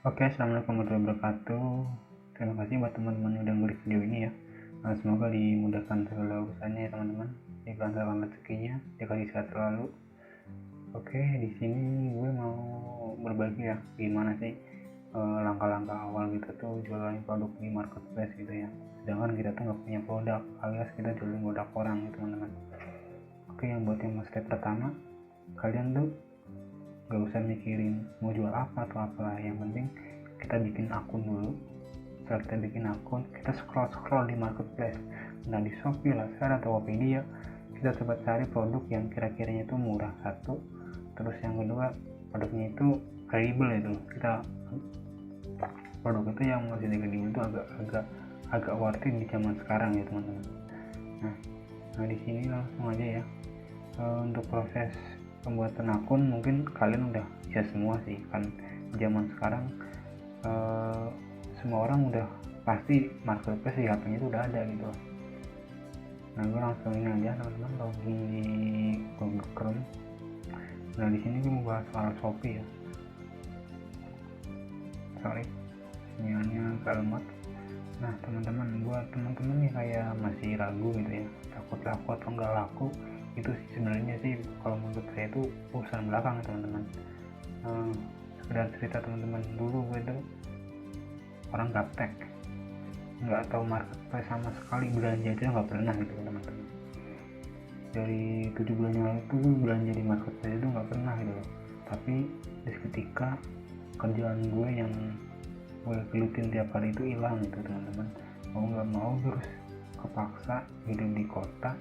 Oke, assalamualaikum warahmatullahi wabarakatuh. Terima kasih buat teman-teman yang udah ngeklik video ini ya. Semoga dimudahkan segala urusannya ya teman-teman. Dilancarkan rezekinya, dikasih sehat selalu. Oke, di sini gue mau berbagi ya, gimana sih langkah-langkah awal kita tuh jualan produk di marketplace gitu ya. Sedangkan kita tuh nggak punya produk, alias kita jualin produk orang gitu teman-teman. Oke, yang buat yang step pertama, kalian tuh gak usah mikirin mau jual apa atau apa, yang penting kita bikin akun dulu. Setelah kita bikin akun, kita scroll di marketplace. Nah, di Shopee, Lazada, atau Tokopedia, kita coba cari produk yang kira-kiranya itu murah satu, terus yang kedua produknya itu kredibel itu. Kita produk itu yang masih kredibel itu agak worth it di zaman sekarang ya teman-teman. Nah di sini langsung aja ya. Untuk proses pembuatan akun mungkin kalian udah bisa semua sih, kan zaman sekarang semua orang udah pasti marketplace di HP-nya itu udah ada gitu. Nah gue langsung ini aja teman-teman, login di Google Chrome. Nah di sini gue mau bahas soal Shopee ya. Sinyalnya kalimat. Nah teman-teman, buat teman-teman nih kayak masih ragu gitu ya, takut laku atau enggak laku, itu sih sebenarnya sih kalau menurut saya itu urusan belakang teman-teman. Sekedar cerita teman-teman, dulu gue tuh orang gaptek, nggak tahu marketplace sama sekali, belanja aja nggak pernah gitu teman-teman. Dari 7 bulan yang lalu tuh gue belanja di marketplace itu nggak pernah gitu. Tapi di seketika kerjaan gue yang gue gelutin tiap hari itu hilang gitu teman-teman. Mau nggak mau terus kepaksa hidup di kota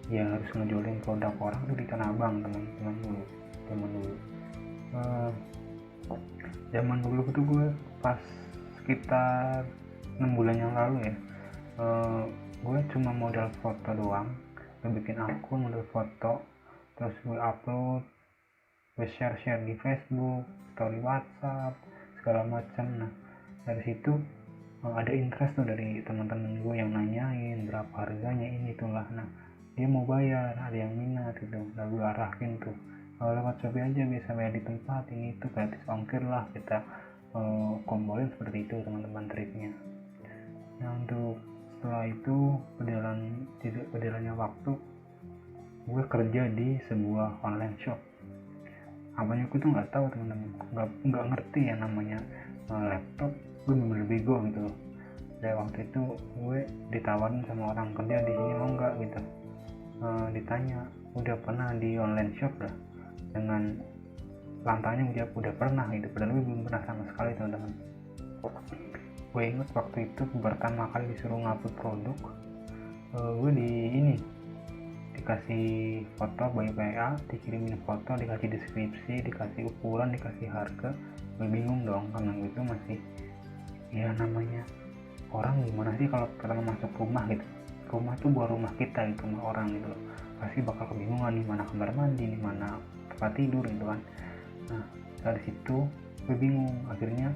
ya, harus ngejualin produk orang tuh di Tanah Abang teman-teman. Zaman dulu itu gue pas sekitar 6 bulan yang lalu ya, gue cuma modal foto doang. Gue bikin akun modal foto, terus gue upload, gue share di Facebook, story WhatsApp, segala macam. Nah dari situ ada interest tuh dari teman-teman gue yang nanyain berapa harganya ini itulah. Nah dia mau bayar, ada yang minat gitu. Nah gue arahin tuh, lewat Shopee aja, bisa bayar di tempat, ini itu gratis ongkir lah, kita kombolin seperti itu teman-teman triknya. Nah untuk setelah itu berjalannya waktu, gue kerja di sebuah online shop. Apanya aku tuh nggak tahu teman-teman, nggak ngerti ya namanya laptop. Gue bener-bener bego gitu loh. Dari waktu itu gue ditawarin sama orang kerja di sini, mau nggak gitu. Ditanya udah pernah di online shop lah, dengan lantainya udah pernah gitu, padahal gue belum pernah sama sekali teman-teman. Gue inget waktu itu pertama kali disuruh ngupload produk, gue dikasih foto by PA, dikirimin foto, dikasih deskripsi, dikasih ukuran, dikasih harga. Gue bingung dong, karena gue itu masih ya namanya orang gimana sih kalau pertama masuk rumah gitu. Rumah tuh bukan rumah kita gitu, rumah orang gitu loh. Pasti bakal kebingungan nih mana kamar mandi, nih mana tempat tidur gitu kan. Nah dari situ gue bingung, akhirnya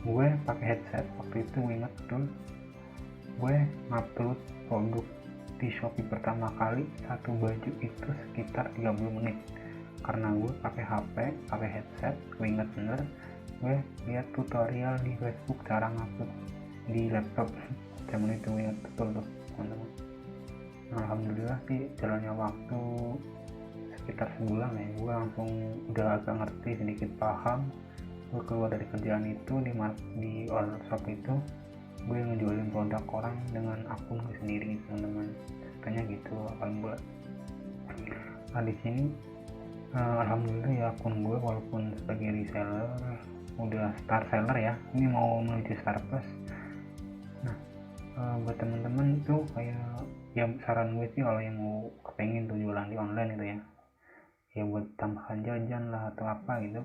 gue pakai headset. Waktu itu gue ingat betul, gue ngupload produk di Shopee pertama kali, satu baju itu sekitar 30 menit. Karena gue pakai HP, pakai headset, gue ingat bener, gue lihat tutorial di Facebook cara ngupload di laptop. Zaman itu gue ingat betul tuh teman-teman. Nah, alhamdulillah sih jalannya waktu sekitar sebulan ya, gue langsung udah agak ngerti, sedikit paham. Gue keluar dari kerjaan itu di online shop itu, gue ngejualin produk orang dengan akun gue sendiri teman-teman. Katanya gitu alhamdulillah. Nah di sini alhamdulillah ya, akun gue walaupun sebagai reseller udah star seller ya, ini mau menuju star plus. Nah buat teman-teman itu kayak ya, saran gue sih kalau yang mau kepengen tuh jualan di online gitu ya buat tambahan jajan lah atau apa gitu,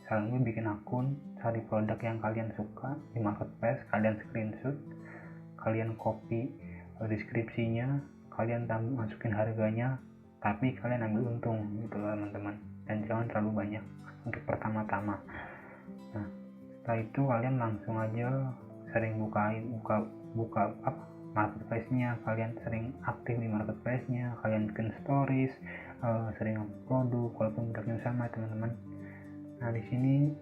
saran gue bikin akun, cari produk yang kalian suka di marketplace, kalian screenshot, kalian copy deskripsinya, kalian masukin harganya, tapi kalian ambil untung gitu lah teman-teman, dan jangan terlalu banyak untuk pertama-tama. Nah setelah itu kalian langsung aja sering buka apa marketplace-nya, kalian sering aktif di marketplace-nya, kalian bikin stories, sering produk walaupun produknya sama teman-teman. Nah di sini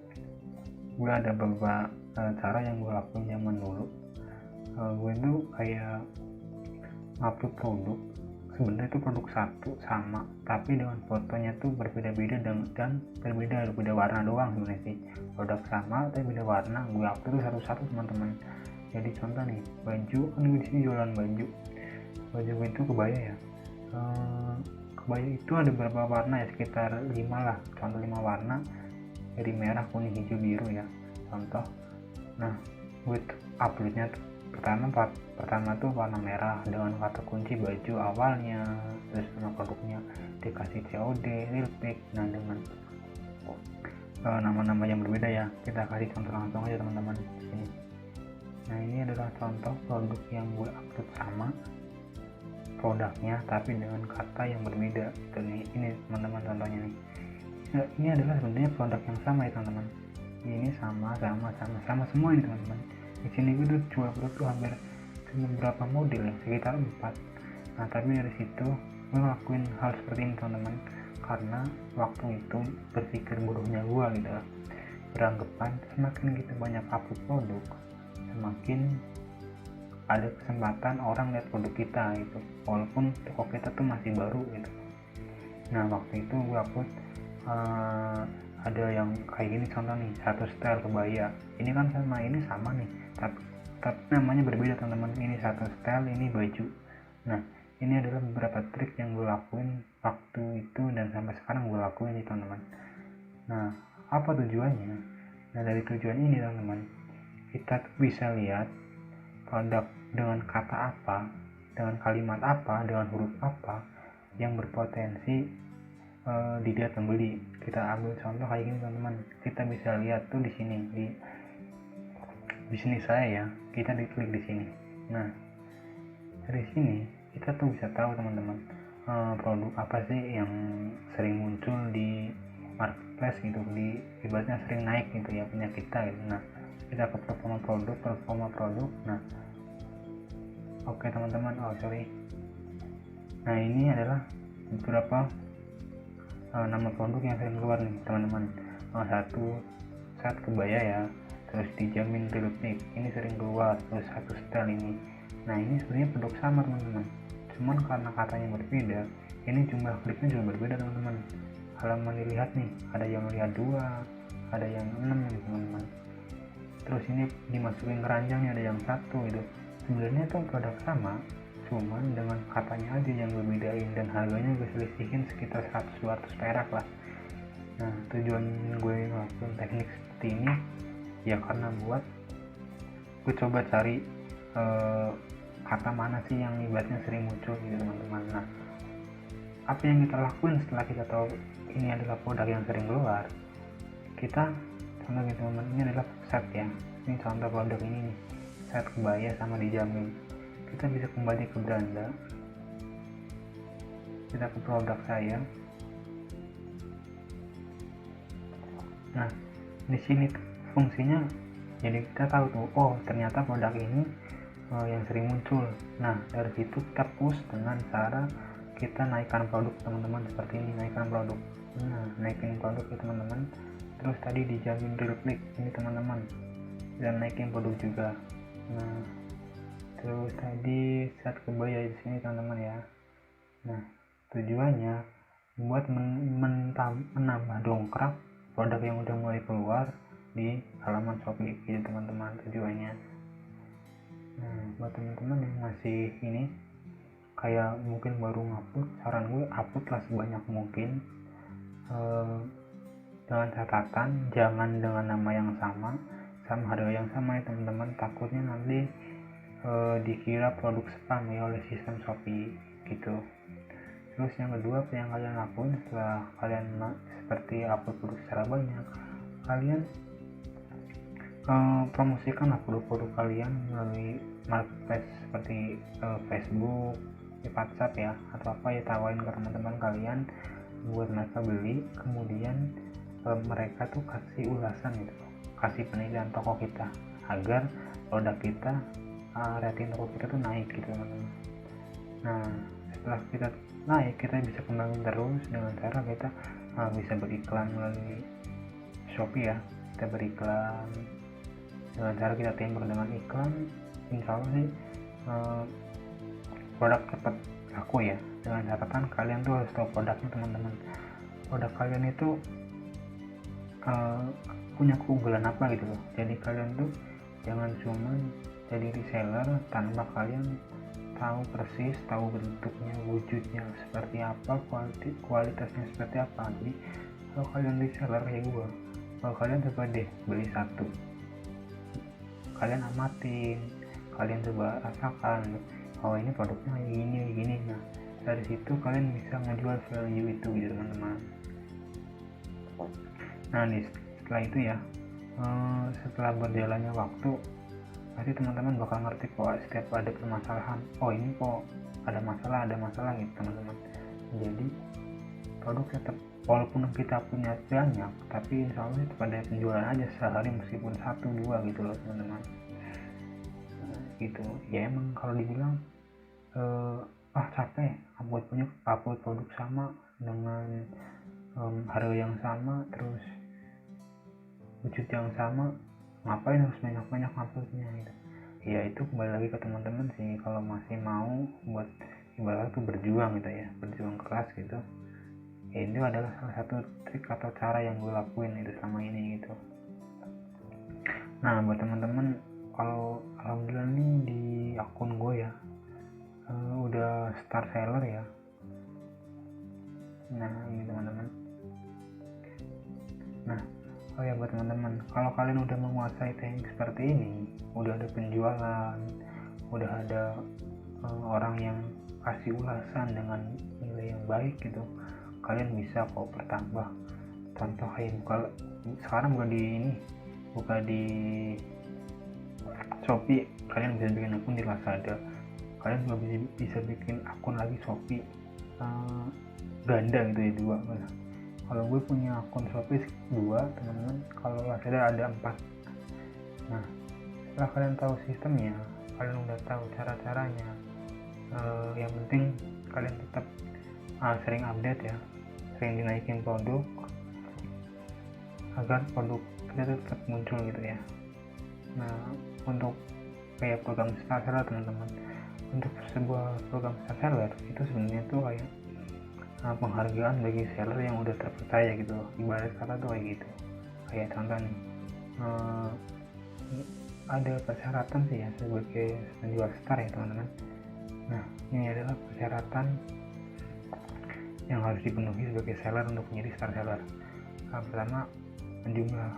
gue ada beberapa cara yang gue lakuin zaman dulu. Gue tuh kayak upload produk, sebenarnya itu produk satu sama tapi dengan fotonya tuh berbeda-beda dan berbeda warna doang sebenarnya sih. Produk sama tapi beda warna, gue upload tuh satu-satu teman-teman. Jadi contoh nih, baju kan gue disini jualan baju gue itu kebaya ya. Kebaya itu ada beberapa warna ya, sekitar 5 lah, contoh 5 warna dari merah, kuning, hijau, biru ya contoh. Nah gue uploadnya tuh pertama tuh warna merah dengan kata kunci baju awalnya, terus nama produknya dikasih COD, real pick. Nah dengan nama-nama yang berbeda ya, kita kasih contoh langsung aja teman-teman di sini. Nah ini adalah contoh produk yang gue upload sama produknya tapi dengan kata yang berbeda gitu nih. Ini teman-teman contohnya nih. Nah, ini adalah sebenarnya produk yang sama ya teman-teman. Ini sama semua ini teman-teman. Di sini gue udah jual produk tuh hampir beberapa model ya, sekitar 4. Nah tapi dari situ gue ngelakuin hal seperti ini teman-teman, karena waktu itu berpikir bodohnya gue gitu, beranggapan semakin kita banyak upload produk semakin ada kesempatan orang lihat produk kita gitu, walaupun toko kita tuh masih baru gitu. Nah waktu itu gue upload ada yang kayak gini contoh nih, satu style kebaya. Ini kan sama ini sama nih, tapi namanya berbeda teman-teman. Ini satu style, ini baju. Nah ini adalah beberapa trik yang gue lakuin waktu itu dan sampai sekarang gue lakuin nih teman-teman. Nah apa tujuannya? Nah dari tujuan ini teman-teman, kita tuh bisa lihat produk dengan kata apa, dengan kalimat apa, dengan huruf apa yang berpotensi dilihat pembeli. Kita ambil contoh kayak gini teman-teman, kita bisa lihat tuh di sini di bisnis saya ya, kita diklik di sini. Nah dari sini kita tuh bisa tahu teman-teman produk apa sih yang sering muncul di marketplace gitu, di ibaratnya sering naik gitu ya punya kita gitu. Nah kita ke performa produk. Nah oke teman-teman, nah ini adalah beberapa nama produk yang sering keluar nih teman-teman. Satu set kebaya ya, terus dijamin real pick, ini sering keluar. Terus satu style ini. Nah ini sebenarnya produk sama teman-teman, cuman karena katanya berbeda, ini jumlah kliknya juga berbeda teman-teman. Halaman dilihat nih, ada yang lihat 2, ada yang 6 nih teman-teman. Terus ini dimasukin keranjang nih, ada yang 1 gitu. Sebenarnya tuh produk sama, cuman dengan katanya aja yang bedain dan harganya gue selisihin sekitar 100-200 perak lah. Nah tujuan gue ngelakuin teknik seperti ini ya karena buat gue coba cari kata mana sih yang ibaratnya sering muncul gitu teman-teman. Nah apa yang kita lakuin setelah kita tahu ini adalah produk yang sering keluar, kita contoh gitu teman-teman, ini adalah set ya, ini contoh produk ini nih, set kebaya sama dijamin. Kita bisa kembali ke beranda, kita ke produk saya. Nah di sini fungsinya jadi kita tahu tuh, oh ternyata produk ini yang sering muncul. Nah dari situ kita push dengan cara kita naikkan produk teman-teman, seperti ini, naikkan produk. Nah naikin produk ya teman-teman. Terus tadi dijamin real click ini teman-teman, dan naikin produk juga. Nah terus tadi set kebaya di sini teman-teman ya. Nah tujuannya buat menambah dongkrak produk yang udah mulai keluar di halaman Shopee gitu teman-teman tujuannya. Nah buat teman-teman yang masih ini kayak mungkin baru ngupload, saran gue upload lah sebanyak mungkin, dengan catatan jangan dengan nama yang sama harga yang sama ya teman-teman, takutnya nanti dikira produk spam ya oleh sistem Shopee gitu. Terus yang kedua, apa yang kalian lakuin setelah kalian seperti upload produk secara banyak, kalian promosikan produk-produk kalian melalui marketplace seperti Facebook, WhatsApp ya, atau apa ya, tawarin ke teman-teman kalian buat mereka beli. Kemudian mereka tuh kasih ulasan gitu, kasih penilaian toko kita agar produk kita rating toko kita tuh naik gitu teman-teman. Nah setelah kita naik, kita bisa kembangin terus dengan cara kita bisa beriklan melalui Shopee ya. kita beriklan. Dengan cara kita timur dengan iklan, insya Allah sih produk cepat laku ya. Dengan catatan kalian tuh harus tahu produknya teman-teman. Produk kalian itu punya keunggulan apa gitu loh. Jadi kalian tuh jangan cuma jadi reseller tanpa kalian tahu persis, tahu bentuknya, wujudnya seperti apa, kualitasnya seperti apa. Jadi kalau kalian reseller kayak gue, kalau kalian coba deh beli satu, kalian amatin, kalian coba rasakan, oh ini produknya kayak gini. Nah dari situ kalian bisa menjual value itu gitu teman-teman. Nah setelah itu ya, setelah berjalannya waktu, pasti teman-teman bakal ngerti kok setiap ada permasalahan, oh ini kok ada masalah gitu teman-teman. Jadi produk tetap, walaupun kita punya banyak, tapi insya Allah tetap ada penjualan aja sehari meskipun 1-2 gitu loh teman-teman. Gitu ya, emang kalau dibilang capek upload produk sama dengan harga yang sama, terus wujud yang sama, ngapain harus banyak-banyak uploadnya gitu. Ya itu kembali lagi ke teman-teman sih, kalau masih mau buat ibarat tuh berjuang gitu ya, berjuang keras gitu ya, itu adalah salah satu trik atau cara yang gue lakuin itu selama ini gitu. Nah buat teman-teman, kalau alhamdulillah nih di akun gue ya udah star seller ya. Nah ini teman-teman, nah oh ya buat teman-teman, kalau kalian udah menguasai teknik seperti ini, udah ada penjualan, udah ada orang yang kasih ulasan dengan nilai yang baik gitu, kalian bisa kok bertambah. Contoh kayak sekarang buka di Shopee, kalian bisa bikin akun di Lazada, kalian juga bisa bikin akun lagi Shopee ganda gitu ya, 2. Kalau gue punya akun Shopee 2 teman-teman, kalau Lazada ada 4. Nah setelah kalian tahu sistemnya, kalian udah tahu cara-caranya, yang penting kalian tetap sering update ya, sering dinaikin produk agar produk kita tetap muncul gitu ya. Nah untuk kayak program star seller teman-teman, untuk sebuah program star seller itu sebenarnya tuh kayak penghargaan bagi seller yang udah terpercaya gitu loh. Ibarat kata tuh kayak gitu, kayak contoh nih, ada persyaratan sih ya sebagai penjual star ya teman-teman. Nah ini adalah persyaratan yang harus dipenuhi sebagai seller untuk menjadi star seller. Pertama, jumlah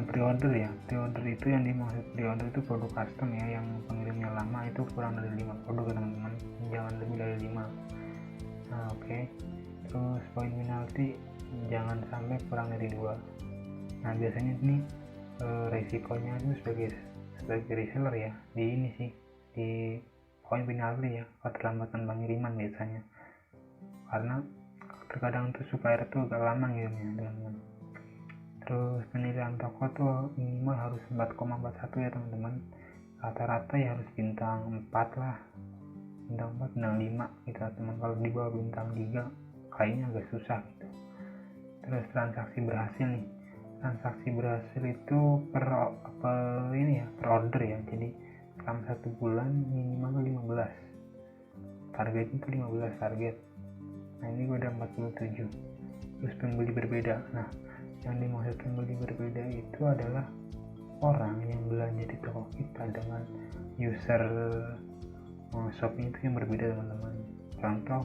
pre-order ya. Pre-order itu yang dimaksud pre-order itu produk custom ya, yang pengirimnya lama itu kurang dari 5 produk teman-teman, jangan lebih dari 5. Nah oke. Terus poin penalti jangan sampai kurang dari 2. Nah biasanya ini resikonya itu sebagai reseller ya, di ini sih, di poin penalti ya, keterlambatan pengiriman biasanya, karena terkadang tuh supplier tuh agak lama ngirimnya teman-teman. Terus penilaian toko tuh minimal harus 4,41 ya teman-teman, rata-rata ya harus bintang 4 lah, bintang 4, bintang 5 gitu teman. Kalau di bawah bintang 3 kayaknya agak susah gitu. Terus transaksi berhasil nih, transaksi berhasil itu per order ya, jadi selama 1 bulan minimal 15, target itu 15 target. Nah ini gue udah 47. Terus pembeli berbeda, nah yang dimaksud pembeli berbeda itu adalah orang yang belanja di toko kita dengan user Shopee itu yang berbeda teman-teman. Contoh,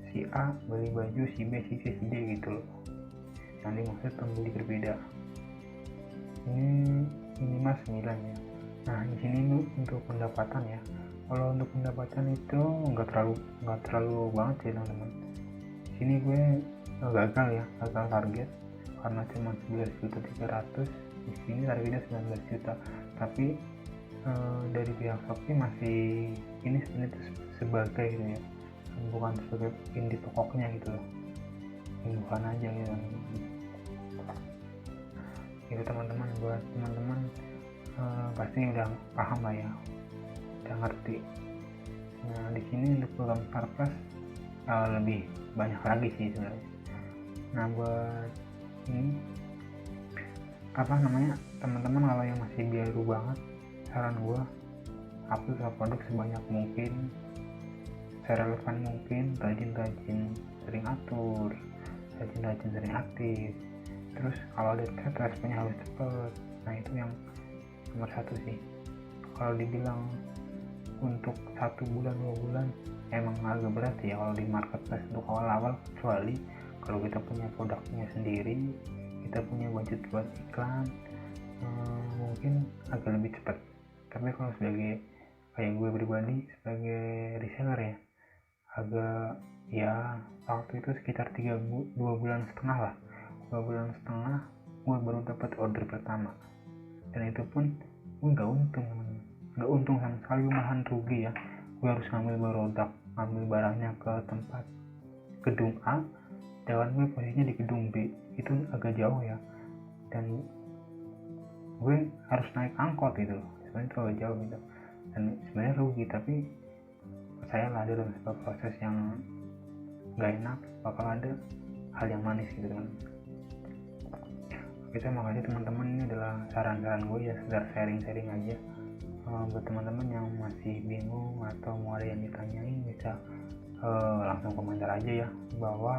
si A beli baju, si B, si C, si D gitu loh, yang dimaksud pembeli berbeda. Ini minimal 9 ya. Nah di sini untuk pendapatan ya, kalau untuk pendapatan itu nggak terlalu banget sih teman-teman. Di sini gue gagal target karena cuma 11.300.000. Di sini targetnya 19 juta, tapi dari pihak Shopee masih ini sebenarnya sebagai gitu ya, bukan sebagai pin di pokoknya gitu loh, bukan aja gitu. Itu teman-teman, buat teman-teman pasti udah paham lah ya, udah ngerti. Nah di sini untuk program Star Plus lebih banyak lagi sih sebenarnya. Nah buat ini teman-teman kalau yang masih baru banget, saran gue upload produk sebanyak mungkin, serelevan mungkin, rajin-rajin sering atur, rajin-rajin sering aktif. Terus kalau ada chat responnya harus cepet. Nah itu yang nomor satu sih. Kalau dibilang untuk 1 bulan 2 bulan emang agak berat ya kalau di marketplace untuk awal-awal, kecuali kalau kita punya produknya sendiri, kita punya budget buat iklan, mungkin agak lebih cepat. Tapi kalau sebagai kayak gue pribadi sebagai reseller ya, agak ya waktu itu sekitar 2 bulan setengah lah, 2 bulan setengah gue baru dapat order pertama, dan itu pun gue nggak untung sama sekali, gue malahan rugi ya. Gue harus ngambil barangnya ke tempat gedung A, jalan gue posisinya di gedung B, itu agak jauh ya, dan gue harus naik angkot gitu, sebenarnya itu agak jauh gitu, dan sebenarnya rugi. Tapi percayalah dalam sebuah proses yang gak enak bakal ada hal yang manis gitu teman. Oke, terima kasih teman-teman, ini adalah saran-saran gue ya, sekedar sharing-sharing aja. Buat teman-teman yang masih bingung atau mau ada yang ditanyain bisa langsung komentar aja ya bawah,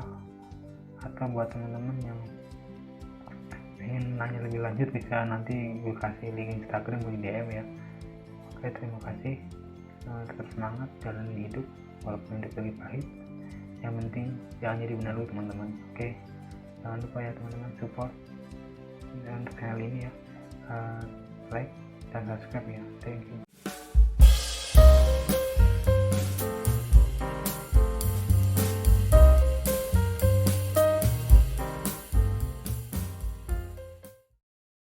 atau buat teman-teman yang ingin nanya lebih lanjut bisa nanti gue kasih link Instagram gue di DM ya. Oke, terima kasih, tetap semangat jalani hidup walaupun hidup lagi pahit, yang penting jangan jadi benar dulu teman-teman. Oke, jangan lupa ya teman-teman support dan untuk channel ini ya, like dan subscribe ya. Thank you.